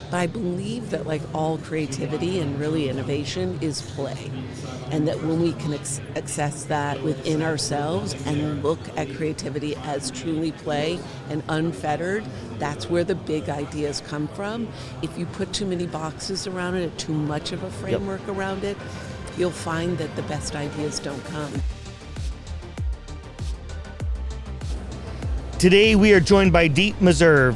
But I believe that like all creativity and really innovation is play. And that when we can access that within ourselves and look at creativity as truly play and unfettered, that's where the big ideas come from. If you put too many boxes around it, too much of a framework around it, you'll find that the best ideas don't come. Today we are joined by Dete Meserve.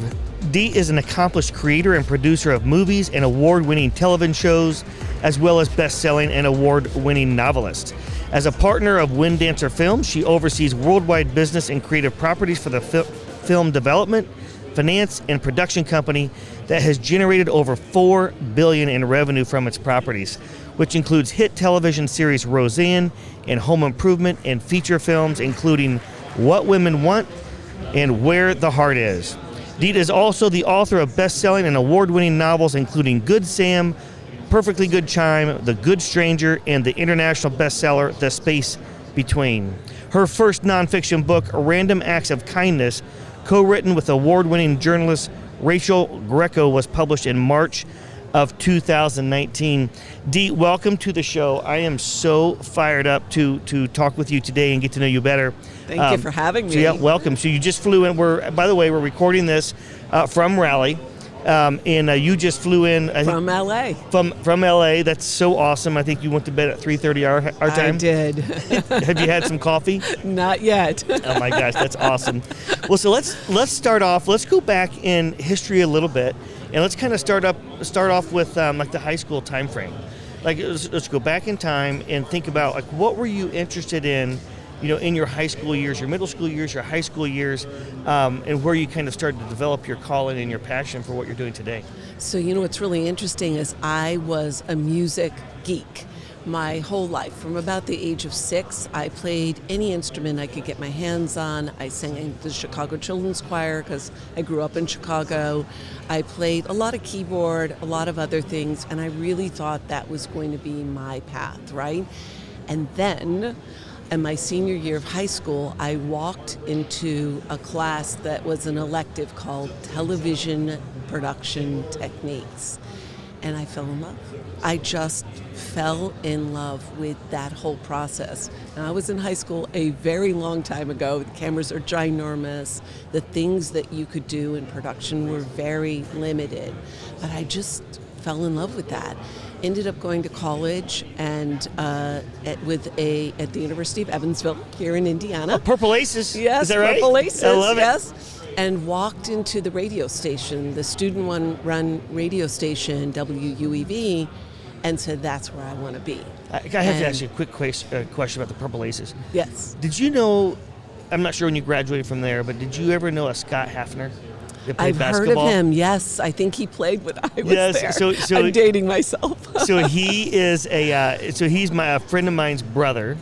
Dete is an accomplished creator and producer of movies and award-winning television shows, as well as best-selling and award-winning novelist. As a partner of Wind Dancer Films, she oversees worldwide business and creative properties for the film development, finance, and production company that has generated over $4 billion in revenue from its properties, which includes hit television series Roseanne and Home Improvement, and feature films including What Women Want and Where the Heart Is. Dete is also the author of best-selling and award-winning novels including Good Sam, Perfectly Good Chime, The Good Stranger, and the international bestseller The Space Between. Her first nonfiction book, Random Acts of Kindness, co-written with award-winning journalist Rachel Greco, was published in March of 2019. Dete, welcome to the show. I am so fired up to talk with you today and get to know you better. Thank you for having me. So yeah, welcome. So you just flew in. By the way, we're recording this from Raleigh, and you just flew in. From LA. From LA. That's so awesome. I think you went to bed at 3:30 our time. I did. Have you had some coffee? Not yet. Oh my gosh, that's awesome. Well, so let's start off. Let's go back in history a little bit, and let's kind of start off with like the high school time frame. Like let's go back in time and think about like what were you interested in, in your high school years, your middle school years, your high school years, and where you kind of started to develop your calling and your passion for what you're doing today. So what's really interesting is I was a music geek my whole life. From about the age of 6, I played any instrument I could get my hands on. I sang in the Chicago Children's Choir because I grew up in Chicago. I played a lot of keyboard, a lot of other things, and I really thought that was going to be my path, right? And then in my senior year of high school, I walked into a class that was an elective called Television Production Techniques, and I fell in love. I just fell in love with that whole process. And I was in high school a very long time ago. The cameras are ginormous. The things that you could do in production were very limited. But I just fell in love with that. Ended up going to college and at the University of Evansville here in Indiana. Oh, Purple Aces. Yes, is that right? Purple Aces. I love it. Yes. And walked into the radio station, the student-run radio station, WUEV, and said, that's where I want to be. I have to ask you a quick question about the Purple Aces. Yes. Did you know, I'm not sure when you graduated from there, but did you ever know a Scott Hafner that played I've basketball? heard of him, yes. I think he played when I was there. So I'm dating myself. So he is he's a friend of mine's brother.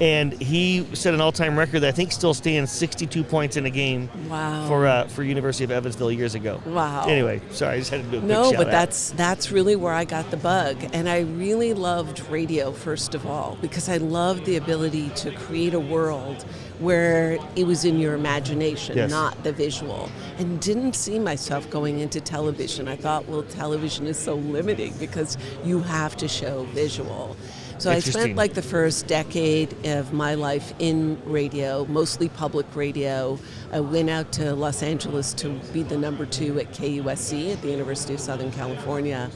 And he set an all-time record that I think still stands 62 points in a game. Wow. For University of Evansville years ago. Wow. Anyway, sorry, I just had to do a quick No, shout but out. that's really where I got the bug. And I really loved radio, first of all, because I loved the ability to create a world where it was in your imagination, Yes. not the visual. And didn't see myself going into television. I thought, well, television is so limiting because you have to show visual. So I spent like the first decade of my life in radio, mostly public radio. I went out to Los Angeles to be the number 2 at KUSC at the University of Southern California.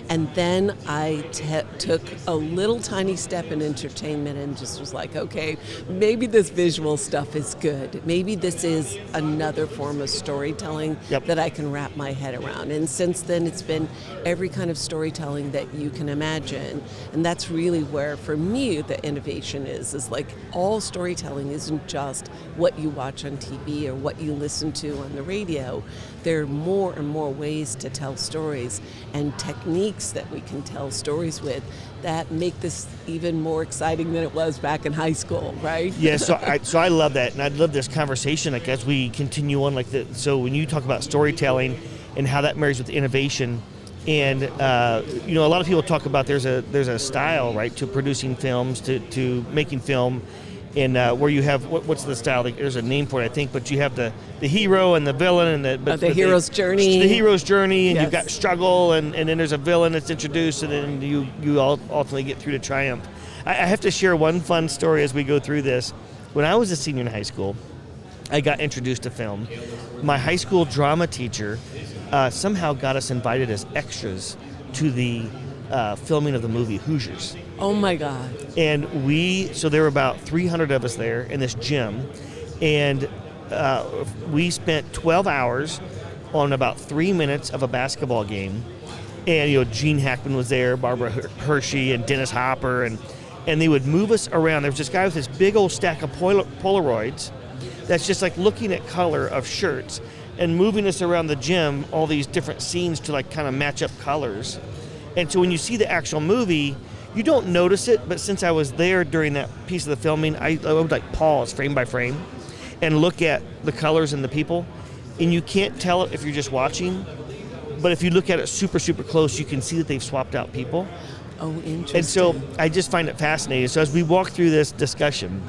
And then I took a little tiny step in entertainment and just was like, okay, maybe this visual stuff is good. Maybe this is another form of storytelling that I can wrap my head around. And since then, it's been every kind of storytelling that you can imagine. And that's really where, for me, the innovation is like all storytelling isn't just what you watch on TV or what you listen to on the radio. There are more and more ways to tell stories and techniques that we can tell stories with that make this even more exciting than it was back in high school, right? Yeah, so I love that, and I'd love this conversation like as we continue on so when you talk about storytelling and how that marries with innovation, and a lot of people talk about there's a style, right, to producing films, to making film. and where you have what's the style? Like, there's a name for it, I think, but you have the hero and the villain and the hero's journey. The hero's journey, and yes. you've got struggle, and then there's a villain that's introduced, and then you all ultimately get through to triumph. I have to share one fun story as we go through this. When I was a senior in high school, I got introduced to film. My high school drama teacher somehow got us invited as extras to the filming of the movie Hoosiers. Oh my God. And so there were about 300 of us there in this gym, and we spent 12 hours on about 3 minutes of a basketball game. And Gene Hackman was there, Barbara Hershey, and Dennis Hopper, and they would move us around. There was this guy with this big old stack of Polaroids that's just like looking at color of shirts and moving us around the gym, all these different scenes to like kind of match up colors. And so when you see the actual movie, you don't notice it, but since I was there during that piece of the filming, I would like pause frame by frame and look at the colors and the people, and you can't tell it if you're just watching, but if you look at it super, super close, you can see that they've swapped out people. Oh, interesting. And so I just find it fascinating. So as we walk through this discussion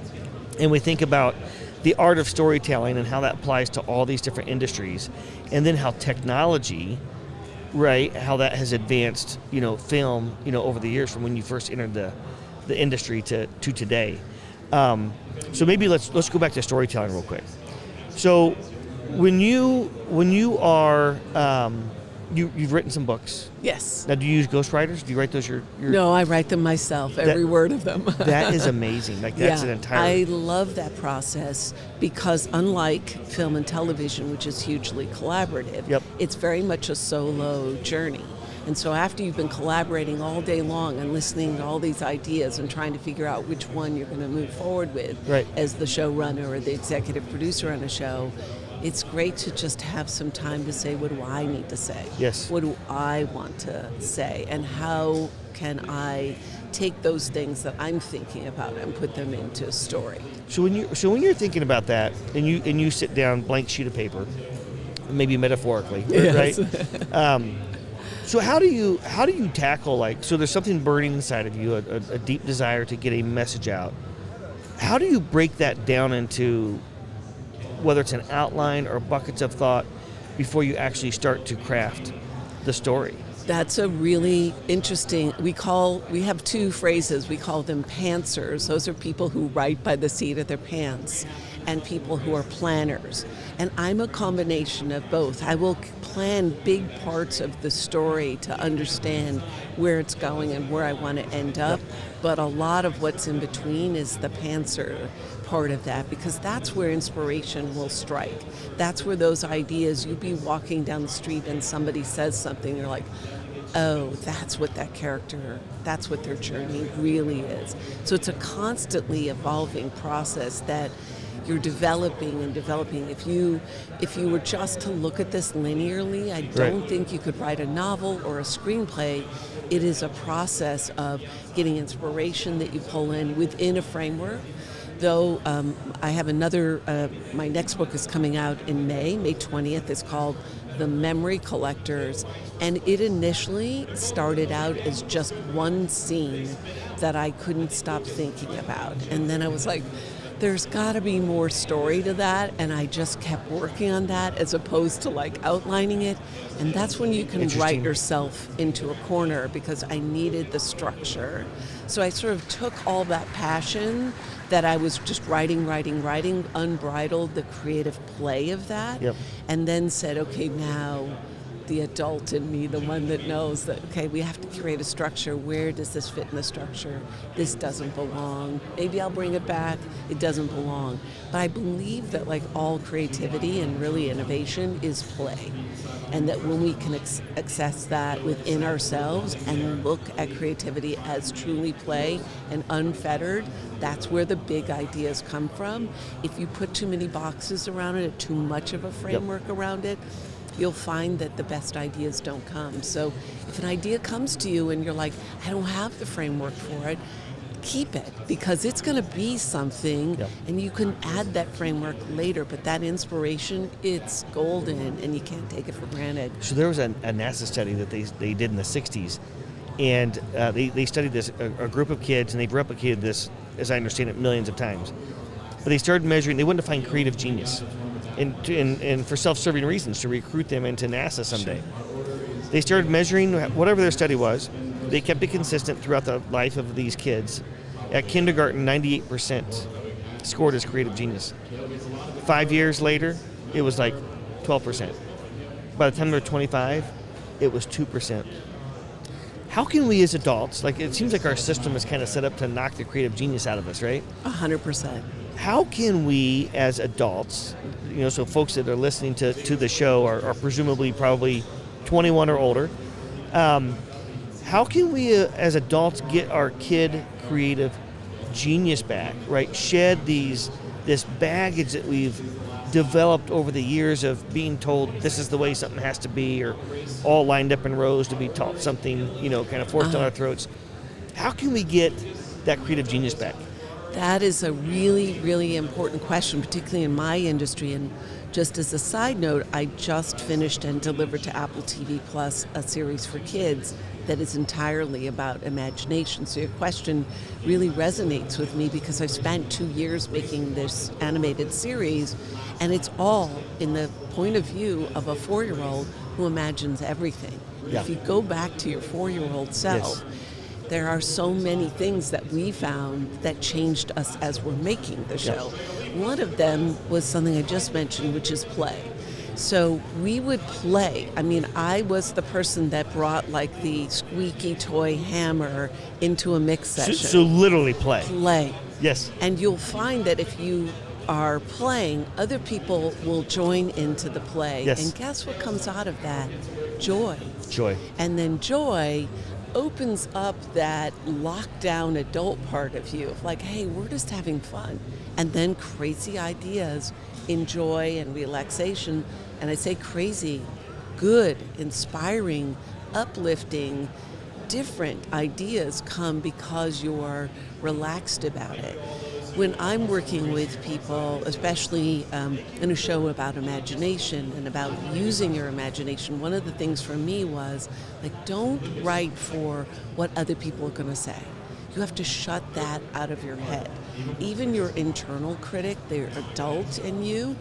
and we think about the art of storytelling and how that applies to all these different industries, and then how technology, right, how that has advanced, film, over the years from when you first entered the industry to today. So maybe let's go back to storytelling real quick. So when you are You've written some books. Yes. Now, do you use ghostwriters? Do you write those? No, I write them myself. Every word of them. That is amazing. Like that's an entire. I love that process because unlike film and television, which is hugely collaborative, Yep. It's very much a solo journey. And so after you've been collaborating all day long and listening to all these ideas and trying to figure out which one you're going to move forward with, right, as the showrunner or the executive producer on a show, it's great to just have some time to say, what do I need to say? Yes. What do I want to say? And how can I take those things that I'm thinking about and put them into a story? So when you're thinking about that, and you sit down, blank sheet of paper, maybe metaphorically, yes. right? So how do you tackle so there's something burning inside of you, a deep desire to get a message out. How do you break that down into whether it's an outline or buckets of thought before you actually start to craft the story? That's a really interesting, we have two phrases, we call them pantsers. Those are people who write by the seat of their pants, and people who are planners. And I'm a combination of both. I will plan big parts of the story to understand where it's going and where I want to end up, but a lot of what's in between is the pantser part of that, because that's where inspiration will strike. That's where those ideas, you'd be walking down the street and somebody says something, you're like, oh, that's what that's what their journey really is. So it's a constantly evolving process that you're developing and developing. If you were just to look at this linearly, I don't think you could write a novel or a screenplay. It is a process of getting inspiration that you pull in within a framework. Though I have my next book is coming out in May 20th. It's called The Memory Collectors, and it initially started out as just one scene that I couldn't stop thinking about. And then I was like, there's got to be more story to that, and I just kept working on that as opposed to outlining it. And that's when you can write yourself into a corner, because I needed the structure. So I sort of took all that passion that I was just writing, unbridled the creative play of that, and then said, okay, now the adult in me, the one that knows that, okay, we have to create a structure. Where does this fit in the structure? This doesn't belong. Maybe I'll bring it back. It doesn't belong. But I believe that all creativity and really innovation is play. And that when we can access that within ourselves and look at creativity as truly play and unfettered, that's where the big ideas come from. If you put too many boxes around it, or too much of a framework around it, you'll find that the best ideas don't come. So if an idea comes to you and you're like, I don't have the framework for it, keep it, because it's going to be something, and you can add that framework later, but that inspiration, it's golden, and you can't take it for granted. So there was a NASA study that they did in the 60s, and they studied this, a group of kids, and they've replicated this, as I understand it, millions of times. but they started measuring. They wanted to find creative genius, and for self-serving reasons, to recruit them into NASA someday. Sure. They started measuring whatever their study was. They kept it consistent throughout the life of these kids. At kindergarten, 98% scored as creative genius. 5 years later, it was like 12%. By the time they were 25, it was 2%. How can we as adults, like it seems like our system is kind of set up to knock the creative genius out of us, right? 100%. How can we as adults, so folks that are listening to the show are presumably probably 21 or older, how can we as adults get our kid creative genius back, right? Shed this baggage that we've developed over the years of being told this is the way something has to be, or all lined up in rows to be taught something, kind of forced down our throats. How can we get that creative genius back? That is a really, really important question, particularly in my industry. And just as a side note, I just finished and delivered to Apple TV Plus a series for kids that is entirely about imagination. So your question really resonates with me because I've spent 2 years making this animated series, and it's all in the point of view of a 4-year-old who imagines everything. Yeah. If you go back to your 4-year-old self, yes, there are so many things that we found that changed us as we're making the show. Yeah. One of them was something I just mentioned, which is play. So we would play. I mean, I was the person that brought like the squeaky toy hammer into a mix session. So literally play. Play. Yes. And you'll find that if you are playing, other people will join into the play. Yes. And guess what comes out of that? Joy. Joy. And then joy opens up that lockdown adult part of you of like, hey, we're just having fun. And then crazy ideas in joy and relaxation. And I say crazy, good, inspiring, uplifting, different ideas come because you're relaxed about it. When I'm working with people, especially in a show about imagination and about using your imagination, one of the things for me was, like, don't write for what other people are going to say. You have to shut that out of your head. Even your internal critic, the adult in you,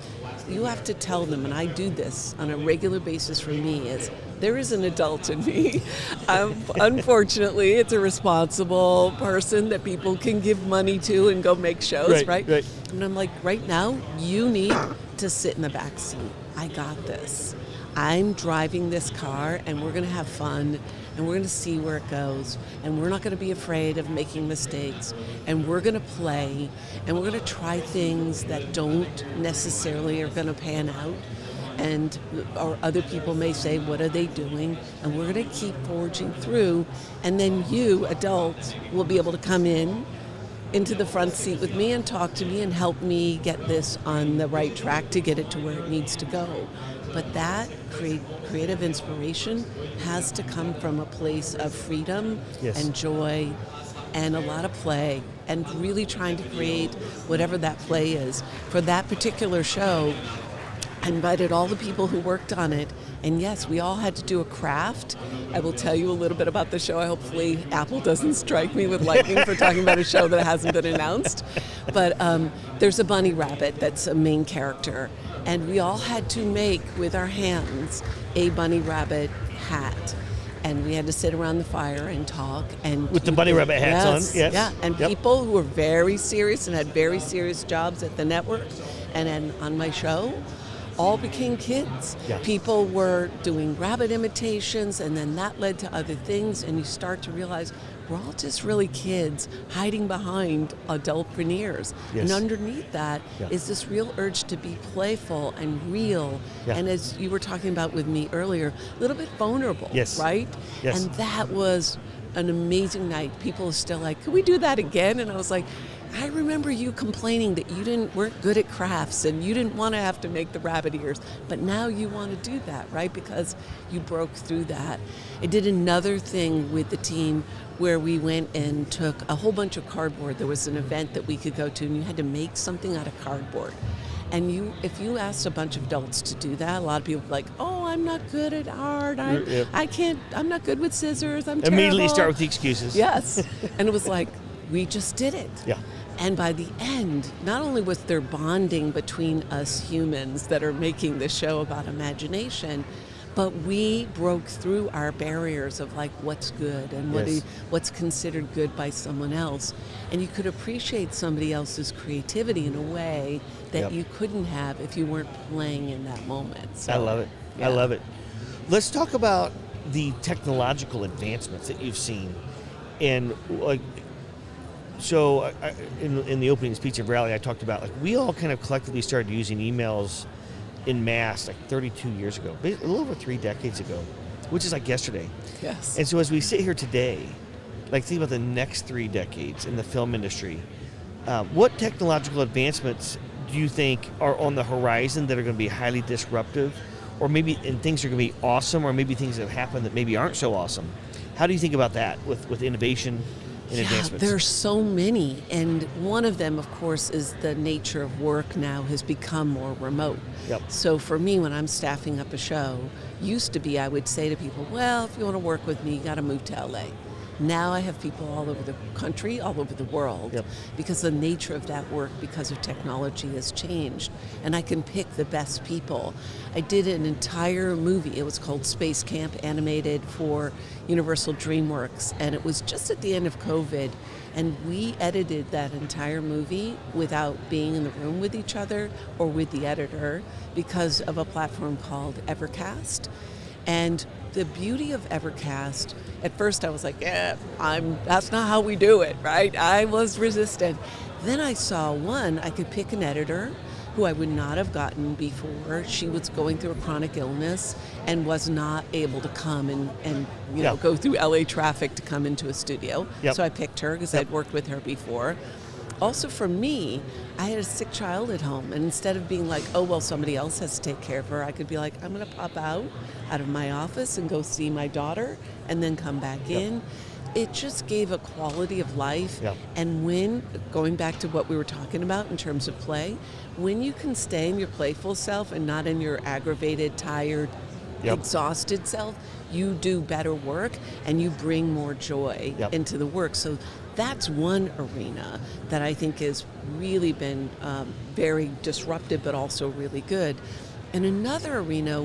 you have to tell them, and I do this on a regular basis for me, is there is an adult in me. Unfortunately, it's a responsible person that people can give money to and go make shows, right? And I'm like, right now, you need to sit in the back seat. I got this. I'm driving this car, and we're going to have fun, and we're going to see where it goes, and we're not going to be afraid of making mistakes, and we're going to play, and we're going to try things that don't necessarily are going to pan out, and or other people may say, what are they doing? And we're going to keep forging through, and then you, adults, will be able to come into the front seat with me and talk to me and help me get this on the right track to get it to where it needs to go. But that creative inspiration has to come from a place of freedom, yes, and joy and a lot of play, and really trying to create whatever that play is. For that particular show, I invited all the people who worked on it, and yes, we all had to do a craft. I will tell you a little bit about the show. Hopefully Apple doesn't strike me with lightning for talking about a show that hasn't been announced. But there's a bunny rabbit that's a main character, and we all had to make, with our hands, a bunny rabbit hat. And we had to sit around the fire and talk. And with the bunny rabbit hats on? Yes. Yeah, and people who were very serious and had very serious jobs at the network and then on my show all became kids. Yeah. People were doing rabbit imitations, and then that led to other things, and you start to realize we're all just really kids hiding behind adultpreneurs. Yes. And underneath that is this real urge to be playful and real, and as you were talking about with me earlier, a little bit vulnerable, right? Yes. And that was an amazing night. People are still like, could we do that again? And I was like, I remember you complaining that you weren't good at crafts and you didn't want to have to make the rabbit ears, but now you want to do that, right? Because you broke through that. I did another thing with the team where we went and took a whole bunch of cardboard. There was an event that we could go to, and you had to make something out of cardboard. And if you asked a bunch of adults to do that, a lot of people were like, oh, I'm not good at art. I'm not good with scissors. I'm terrible. Immediately start with the excuses. Yes. And it was like, we just did it. Yeah. And by the end, not only was there bonding between us humans that are making the show about imagination, but we broke through our barriers of like what's good and what's considered good by someone else. And you could appreciate somebody else's creativity in a way that you couldn't have if you weren't playing in that moment. So, I love it. I love it. Let's talk about the technological advancements that you've seen. And like, so in the opening speech of Rally, I talked about like we all kind of collectively started using emails in mass like 32 years ago, a little over 3 decades ago, which is like yesterday. Yes. And so as we sit here today, like think about the next 3 decades in the film industry, what technological advancements do you think are on the horizon that are going to be highly disruptive, or maybe and things are going to be awesome, or maybe things that have happened that maybe aren't so awesome? How do you think about that with innovation and advancements? There's so many, and one of them, of course, is the nature of work now has become more remote. Yep. So for me, when I'm staffing up a show, used to be I would say to people, well, if you want to work with me, you got to move to LA. Now I have people all over the country, all over the world, because the nature of that work, because of technology, has changed. And I can pick the best people. I did an entire movie. It was called Space Camp, animated for Universal DreamWorks. And it was just at the end of COVID. And we edited that entire movie without being in the room with each other or with the editor because of a platform called Evercast. And the beauty of Evercast, at first I was like, that's not how we do it, right? I was resistant. Then I saw I could pick an editor who I would not have gotten before. She was going through a chronic illness and was not able to come and go through LA traffic to come into a studio. So I picked her because I'd worked with her before. Also for me, I had a sick child at home, and instead of being like, oh, well, somebody else has to take care of her, I could be like, I'm going to pop out of my office and go see my daughter and then come back in. It just gave a quality of life. And going back to what we were talking about in terms of play, when you can stay in your playful self and not in your aggravated, tired, exhausted self, you do better work and you bring more joy into the work. So that's one arena that I think has really been very disruptive, but also really good. And another arena,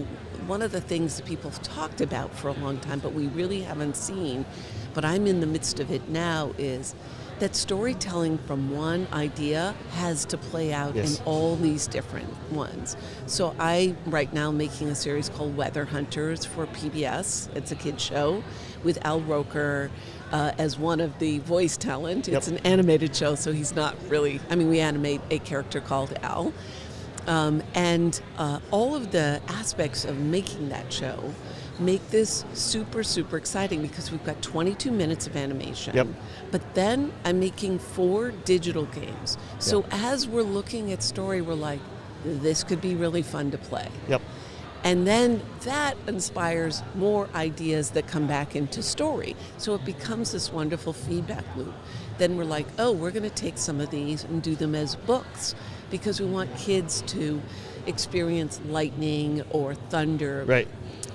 one of the things that people have talked about for a long time, but we really haven't seen, but I'm in the midst of it now, is that storytelling from one idea has to play out in all these different ones. So I, right now, making a series called Weather Hunters for PBS. It's a kid's show with Al Roker as one of the voice talent. It's an animated show, so he's not really, we animate a character called Al. And all of the aspects of making that show make this super, super exciting because we've got 22 minutes of animation. But then I'm making 4 digital games. So as we're looking at story, we're like, this could be really fun to play. And then that inspires more ideas that come back into story. So it becomes this wonderful feedback loop. Then we're like, oh, we're going to take some of these and do them as books because we want kids to experience lightning or thunder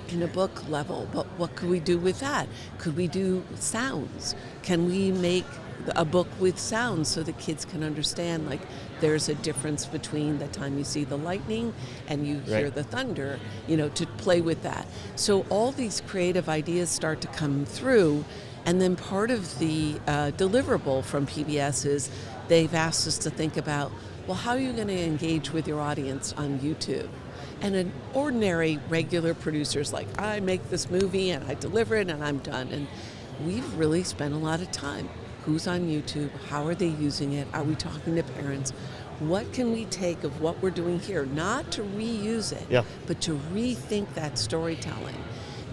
in a book level. But what could we do with that? Could we do sounds? Can we make a book with sounds so that kids can understand, like, there's a difference between the time you see the lightning and you hear the thunder, to play with that. So all these creative ideas start to come through, and then part of the deliverable from PBS is they've asked us to think about, well, how are you going to engage with your audience on YouTube? And an ordinary, regular producer's like, I make this movie and I deliver it and I'm done. And we've really spent a lot of time. Who's on YouTube? How are they using it? Are we talking to parents? What can we take of what we're doing here? Not to reuse it, but to rethink that storytelling.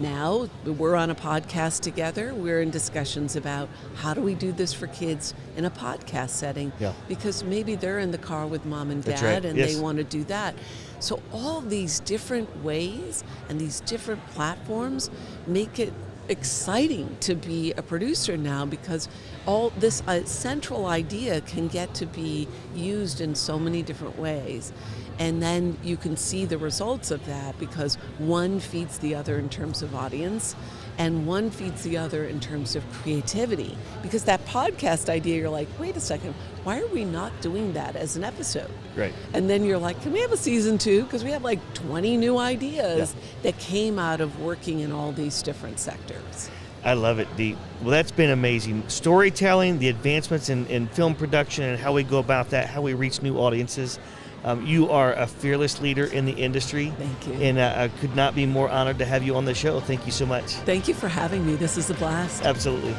Now, we're on a podcast together. We're in discussions about how do we do this for kids in a podcast setting, because maybe they're in the car with mom and dad and they want to do that. So all these different ways and these different platforms make it exciting to be a producer now, because all this central idea can get to be used in so many different ways. And then you can see the results of that because one feeds the other in terms of audience. And one feeds the other in terms of creativity. Because that podcast idea, you're like, wait a second, why are we not doing that as an episode? Right. And then you're like, can we have a season 2? Because we have like 20 new ideas that came out of working in all these different sectors. I love it, Dete. Well, that's been amazing. Storytelling, the advancements in film production and how we go about that, how we reach new audiences. You are a fearless leader in the industry. Thank you. And I could not be more honored to have you on the show. Thank you so much. Thank you for having me. This is a blast. Absolutely.